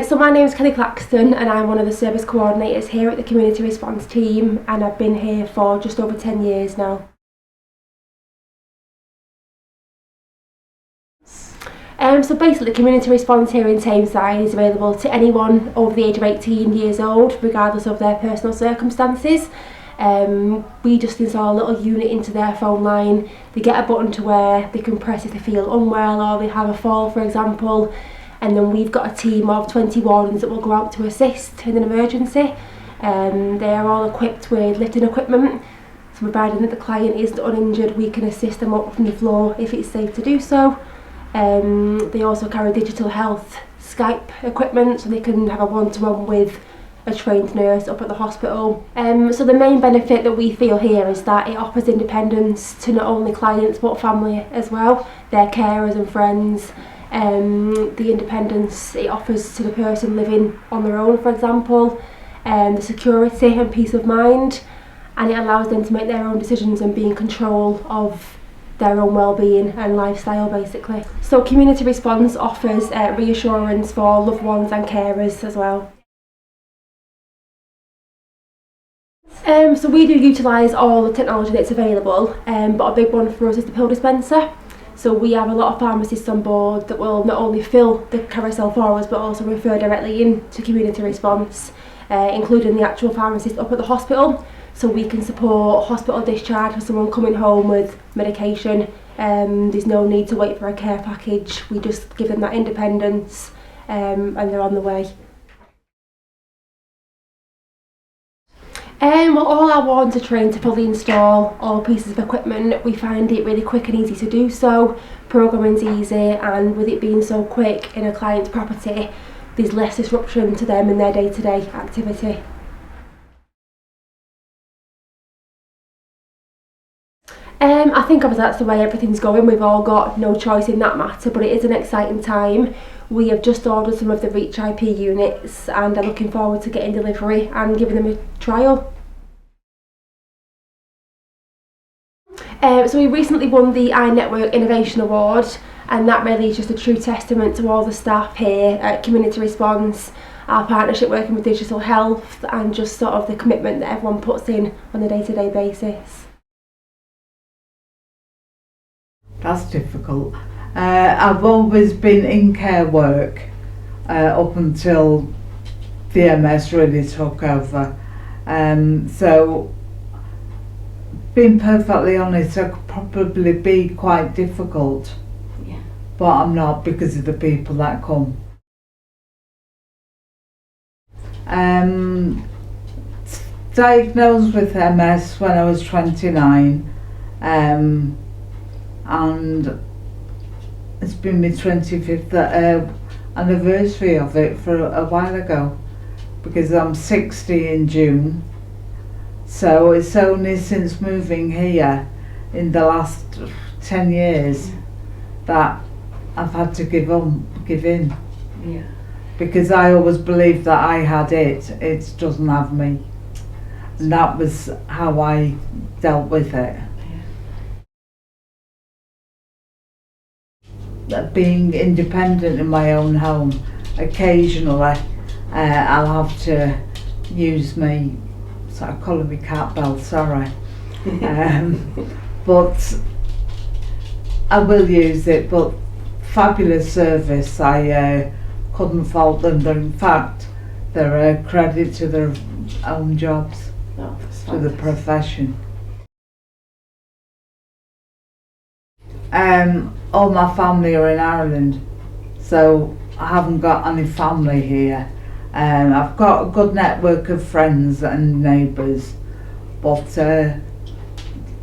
So my name is Kelly Claxton and I'm one of the service coordinators here at the community response team, and I've been here for just over 10 years now. So basically community response here in Tameside is available to anyone over the age of 18 years old, regardless of their personal circumstances. We just install a little unit into their phone line. They get a button to where they can press if they feel unwell or they have a fall, for example, and then we've got a team of 20 wardens that will go out to assist in an emergency. They are all equipped with lifting equipment, so providing that the client is uninjured, we can assist them up from the floor if it's safe to do so. They also carry digital health Skype equipment, so they can have a one-to-one with a trained nurse up at the hospital. So the main benefit that we feel here is that it offers independence to not only clients but family as well, their carers and friends. The independence it offers to the person living on their own, for example, the security and peace of mind, and it allows them to make their own decisions and be in control of their own well-being and lifestyle, basically. So community response offers reassurance for loved ones and carers as well. So we do utilise all the technology that's available, but a big one for us is the pill dispenser. So we have a lot of pharmacists on board that will not only fill the carousel for us but also refer directly into community response, including the actual pharmacist up at the hospital. So we can support hospital discharge for someone coming home with medication. There's no need to wait for a care package. We just give them that independence and they're on the way. Well, all our wardens are trained to fully install all pieces of equipment. We find it really quick and easy to do so. Programming's easy, and with it being so quick in a client's property, there's less disruption to them in their day-to-day activity. I think obviously that's the way everything's going. We've all got no choice in that matter, but it is an exciting time. We have just ordered some of the Reach IP units and are looking forward to getting delivery and giving them a trial. So we recently won the iNetwork Innovation Award, and that really is just a true testament to all the staff here at Community Response, our partnership working with digital health, and just sort of the commitment that everyone puts in on a day-to-day basis. That's difficult. I've always been in care work up until the MS really took over. So, being perfectly honest, I could probably be quite difficult. Yeah. But I'm not, because of the people that come. Diagnosed with MS when I was 29. And it's been my 25th anniversary of it for a while ago, because I'm 60 in June. So it's only since moving here in the last 10 years that I've had to give in. Yeah. Because I always believed that I had it doesn't have me. And that was how I dealt with it. Being independent in my own home, occasionally I'll have to use my, so I call it my cat bell, sorry. But I will use it, but fabulous service. I couldn't fault them. In fact, they're a credit to their own jobs, to the profession. All my family are in Ireland, so I haven't got any family here. I've got a good network of friends and neighbours, but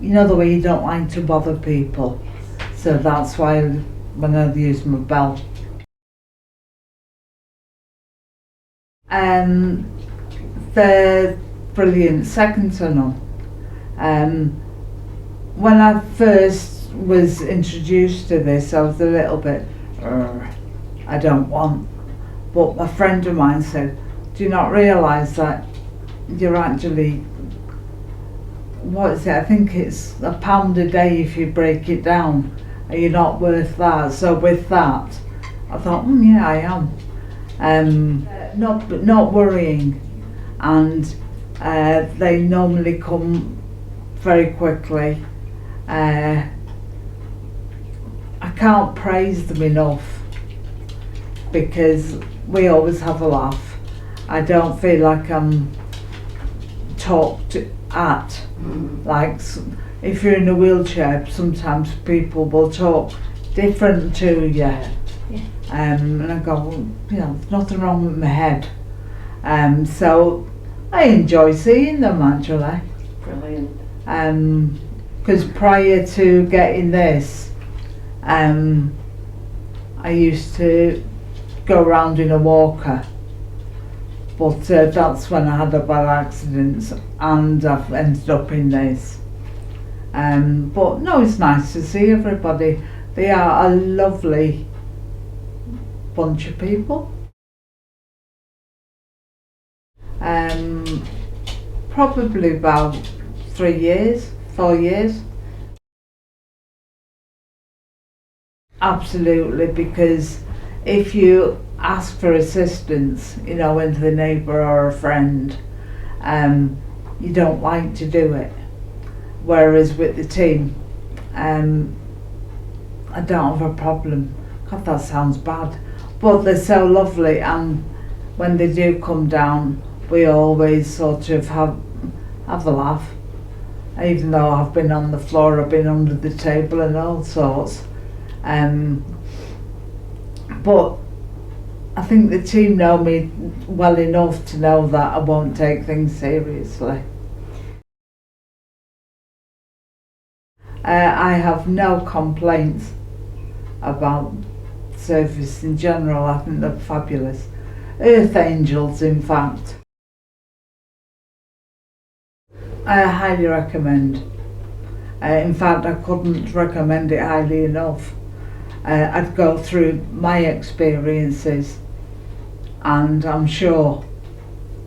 you know the way you don't like to bother people, so that's why when I use my bell. They're brilliant, second to none. When I first was introduced to this, I was a little bit, I don't want, but a friend of mine said, do you not realise that you're actually, what is it, I think it's £1 a day if you break it down, are you not worth that? So with that, I thought, yeah, I am. not worrying, and they normally come very quickly. I can't praise them enough because we always have a laugh. I don't feel like I'm talked at. Like if you're in a wheelchair, sometimes people will talk different to you. Yeah. And I go, well, there's nothing wrong with my head. So I enjoy seeing them actually. Brilliant. Because prior to getting this, I used to go around in a walker, but that's when I had a bad accident and I've ended up in this. But no, it's nice to see everybody. They are a lovely bunch of people. Probably about 4 years. Absolutely, because if you ask for assistance, with a neighbour or a friend, you don't like to do it. Whereas with the team, I don't have a problem. God, that sounds bad. But they're so lovely, and when they do come down, we always sort of have a laugh. Even though I've been on the floor, I've been under the table and all sorts. But I think the team know me well enough to know that I won't take things seriously. I have no complaints about service in general. I think they're fabulous. Earth angels, in fact. I highly recommend. In fact, I couldn't recommend it highly enough. I'd go through my experiences and I'm sure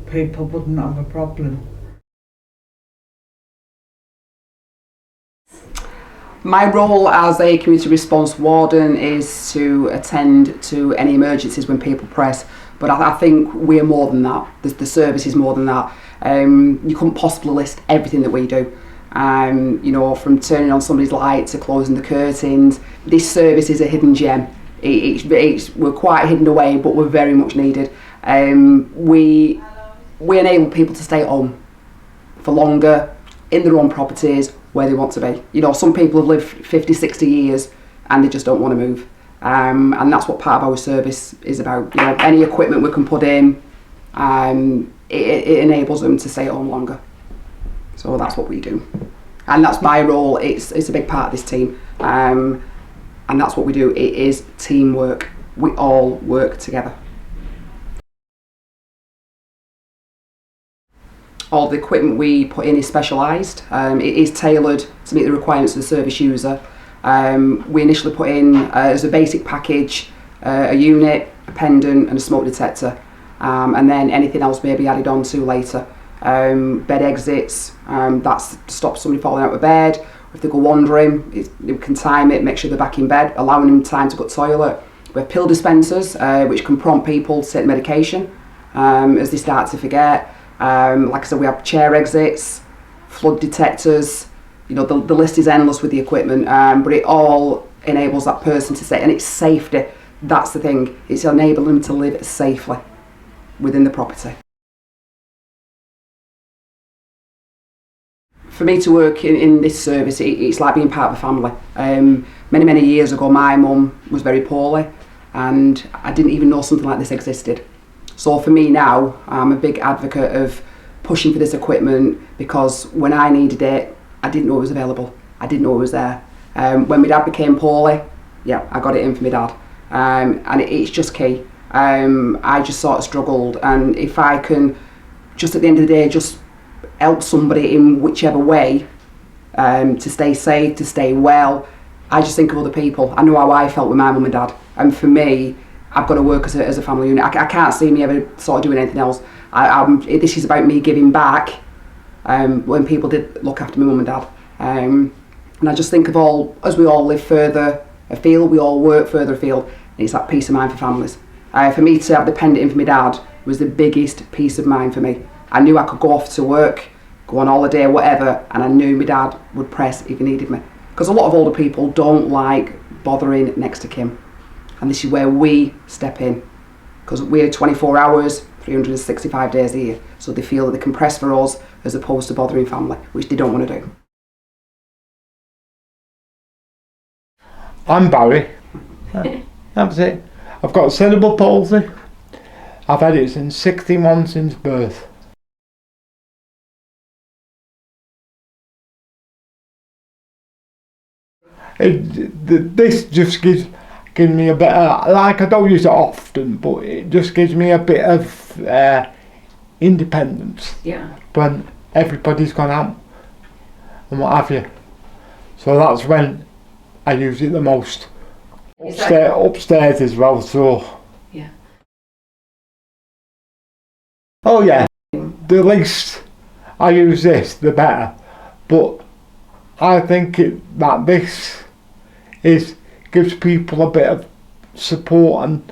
people wouldn't have a problem. My role as a community response warden is to attend to any emergencies when people press, but I think we're more than that. The service is more than that. You couldn't possibly list everything that we do. From turning on somebody's light to closing the curtains. This service is a hidden gem. We're quite hidden away, but we're very much needed. We enable people to stay at home for longer, in their own properties, where they want to be. Some people have lived 50, 60 years and they just don't want to move. And that's what part of our service is about. Any equipment we can put in, it enables them to stay at home longer. So that's what we do. And that's my role. It's a big part of this team. And that's what we do. It is teamwork. We all work together. All the equipment we put in is specialised. It is tailored to meet the requirements of the service user. We initially put in, as a basic package, a unit, a pendant and a smoke detector. And then anything else may be added on to later. Bed exits, that's to stop somebody falling out of bed. If they go wandering, we can time it, make sure they're back in bed, allowing them time to go to the toilet. We have pill dispensers, which can prompt people to take medication as they start to forget. Like I said, we have chair exits, flood detectors. The list is endless with the equipment, but it all enables that person to stay, and it's safety. That's the thing. It's enabling them to live safely within the property. For me to work in this service, it's like being part of a family. Many years ago, my mum was very poorly and I didn't even know something like this existed. So for me now, I'm a big advocate of pushing for this equipment because when I needed it, I didn't know it was available. I didn't know it was there. When my dad became poorly, I got it in for my dad. And it's just key. I just sort of struggled, and if I can, just at the end of the day, just help somebody in whichever way to stay safe, to stay well. I just think of other people. I know how I felt with my mum and dad, and for me, I've got to work as a family unit. I can't see me ever sort of doing anything else. This is about me giving back when people did look after my mum and dad. And I just think of as we all live further afield, we all work further afield, and it's that peace of mind for families. For me to have the pendant in for my dad was the biggest peace of mind for me. I knew I could go off to work, go on holiday, whatever, and I knew my dad would press if he needed me. Because a lot of older people don't like bothering next to kin. And this is where we step in. Because we're 24 hours, 365 days a year. So they feel that they can press for us as opposed to bothering family, which they don't want to do. I'm Barry. That's it. I've got cerebral palsy. I've had it since 61 since birth. This just gives me a bit of, like, I don't use it often, but it just gives me a bit of independence. Yeah. When everybody's gone out and what have you. So that's when I use it the most. Upstairs as well, so. Yeah. Oh yeah, the least I use this, the better. But I think that this gives people a bit of support and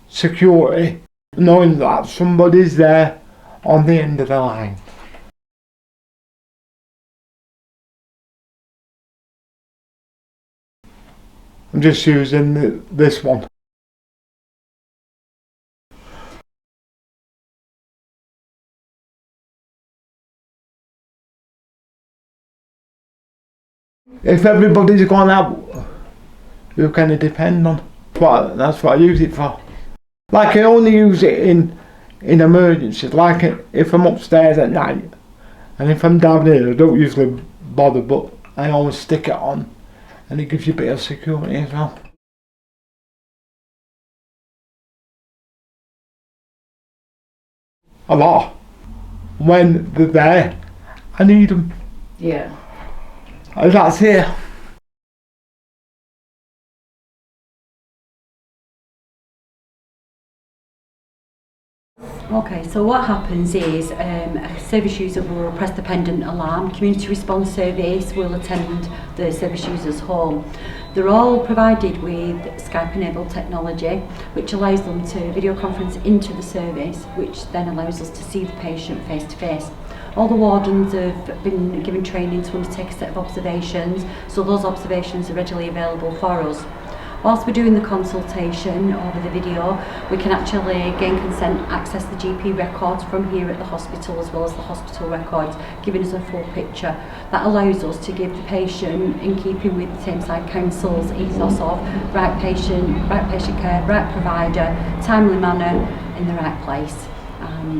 security, knowing that somebody's there on the end of the line. I'm just using this one. If everybody's gone out, who can I depend on? That's what I use it for. Like, I only use it in emergencies, like if I'm upstairs at night, and if I'm down here I don't usually bother, but I always stick it on, and it gives you a bit of security as well. A lot. When they're there, I need them. Yeah. And that's here. Okay, so what happens is a service user will press the pendant alarm, community response service will attend the service user's home. They're all provided with Skype enabled technology, which allows them to video conference into the service, which then allows us to see the patient face to face. All the wardens have been given training to undertake a set of observations, so those observations are readily available for us. Whilst we're doing the consultation over the video, we can actually gain consent, access the GP records from here at the hospital as well as the hospital records, giving us a full picture. That allows us to give the patient, in keeping with the Tameside Council's ethos of right patient care, right provider, timely manner, in the right place.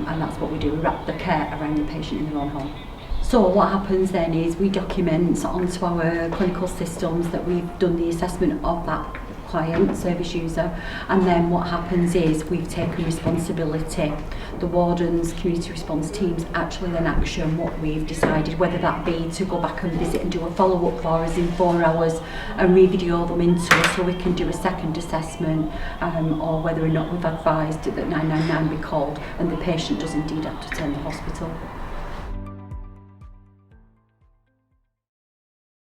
And that's what we do, we wrap the care around the patient in their own home. So what happens then is we document onto our clinical systems that we've done the assessment of that client, service user, and then what happens is we've taken responsibility. The wardens, community response teams actually then action what we've decided, whether that be to go back and visit and do a follow-up for us in 4 hours and re-video them into us so we can do a second assessment, or whether or not we've advised that 999 be called and the patient does indeed have to attend the hospital.